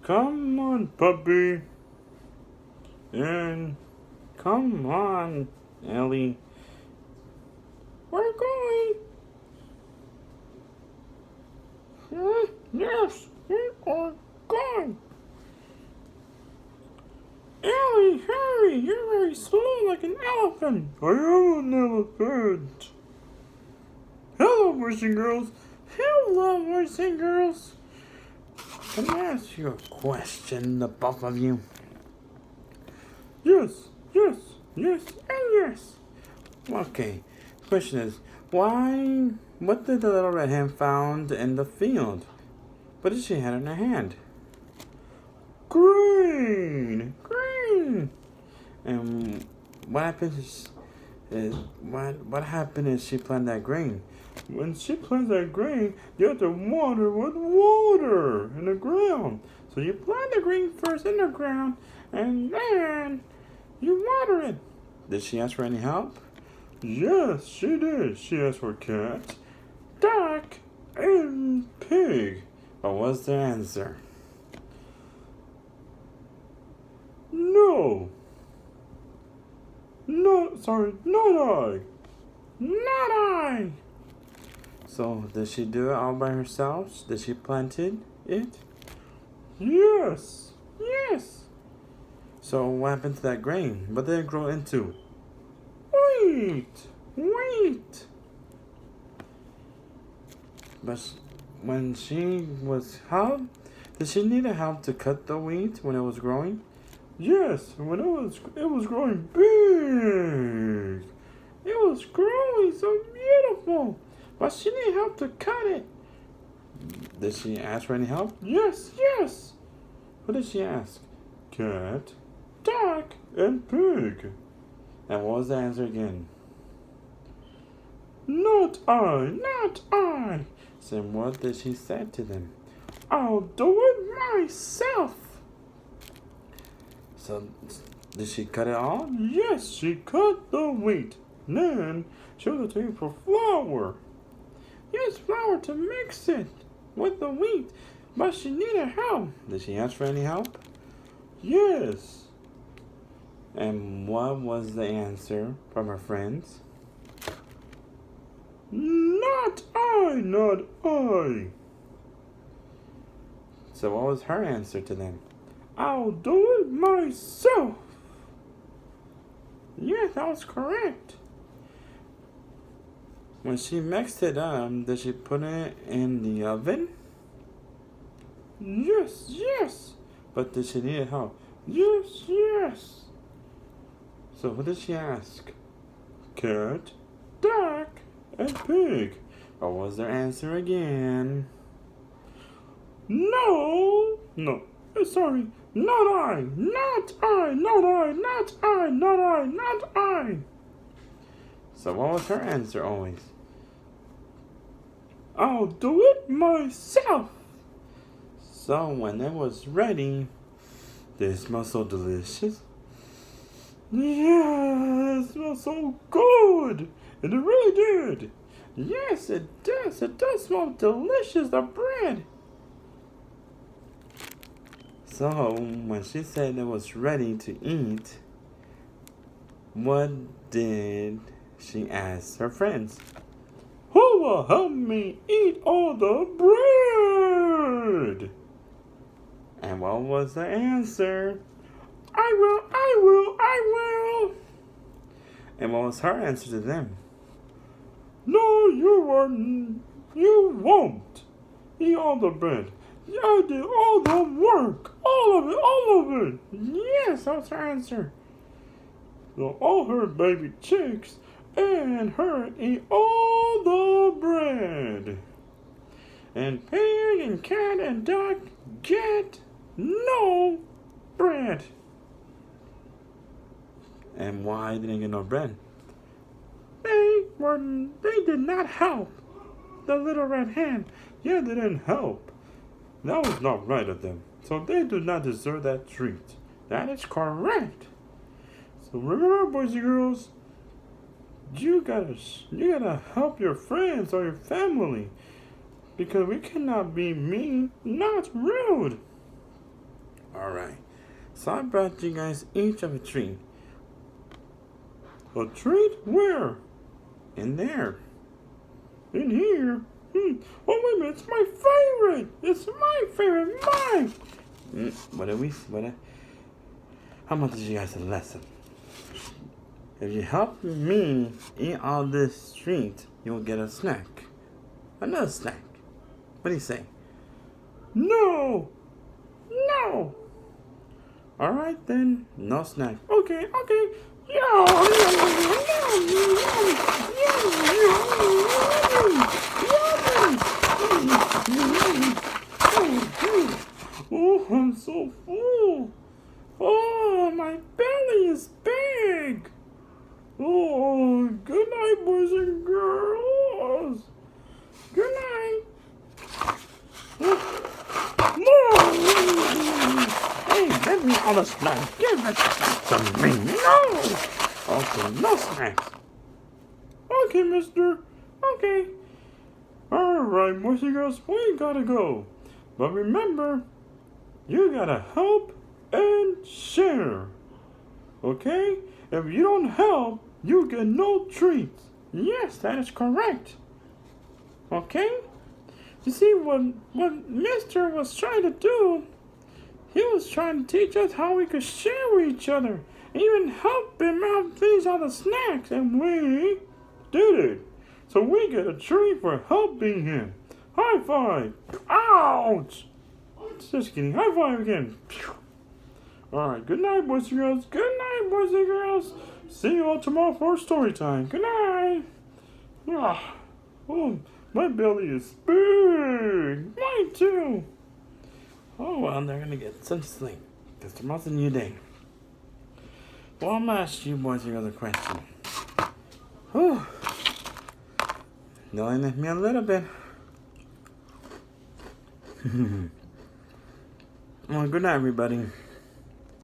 Come on, puppy. And come on, Elly. We're going. Yes, we are going. Elly, hurry! You're very slow like an elephant. I am an elephant. Hello, boys and girls. Hello, boys and girls. Can I ask you a question, the both of you? Yes, and yes. Okay, question is, what did the little red hen found in the field? What did she have in her hand? Green. And what happened what happened is she planted that grain. When she plants that grain, you have to water with water in the ground. So you plant the grain first in the ground, and then you water it. Did she ask for any help? Yes, she did. She asked for cat, duck, and pig. What was the answer? No. Not I. So, did she do it all by herself? Did she plant it? Yes. So, what happened to that grain? What did it grow into? Wheat. But when she was help, did she need a help to cut the wheat when it was growing? Yes, when it was growing big. It was growing so beautiful. But she needed help to cut it. Did she ask for any help? Yes. What did she ask? Cat, duck, and pig. And what was the answer again? Not I. So what did she say to them? I'll do it myself. So, did she cut it all? Yes, she cut the wheat. Then, she was looking for flour. Yes, flour to mix it with the wheat. But she needed help. Did she ask for any help? Yes. And what was the answer from her friends? Not I. So what was her answer to them? I'll do it myself. Yes, that was correct. When she mixed it up, did she put it in the oven? Yes. But did she need help? Yes. So what did she ask? Cat, duck, and pig. What was their answer again? No. Sorry. Not I. So what was her answer always? I'll do it myself. So when it was ready, did it smell so delicious? Yeah, it smells so good. And it really did. Yes, it does. It does smell delicious, the bread. So, when she said it was ready to eat, what did she ask her friends? Who will help me eat all the bread? And what was the answer? I will. And what was her answer to them? No, you won't eat all the bread. I did all the work. All of it. Yes, that was her answer. So all her baby chicks and her eat all the bread. And pig and cat and duck get no bread. And why didn't they get no bread? They did not help the little red hen. Yeah, they didn't help. That was not right of them. So they do not deserve that treat. That is correct. So remember, boys and girls, you gotta help your friends or your family, because we cannot be mean, not rude. Alright. So I brought you guys each of a treat. A treat? Where? In there. In here? Oh, wait a minute. It's my favorite. It's my favorite. Mine. How much did you guys a lesson? If you help me eat all this treat, you'll get a snack. Another snack. What do you say? No! No! Alright then, no snack. Okay. Oh, I'm so full. Oh, my belly is big. Oh, good night, boys and girls. Good night. Hey, let me all the snacks. Give it to me. No. Okay, no snacks. Okay, mister. Okay. Alright, boys and girls, we gotta go. But remember, you gotta help and share. Okay? If you don't help, you get no treats. Yes, that is correct. Okay? You see, what Mister was trying to do, he was trying to teach us how we could share with each other, and even help him out these other snacks, and we did it. So we get a treat for helping him. High five! Ouch! Just kidding. High five again. Alright, good night, boys and girls. Good night, boys and girls. See you all tomorrow for story time. Good night. Oh, my belly is big. Mine too. Oh, well, they're going to get some sleep, because tomorrow's a new day. Well, I'm going to ask you boys and girls a question. Whew. They'll end me a little bit. Well, good night, everybody.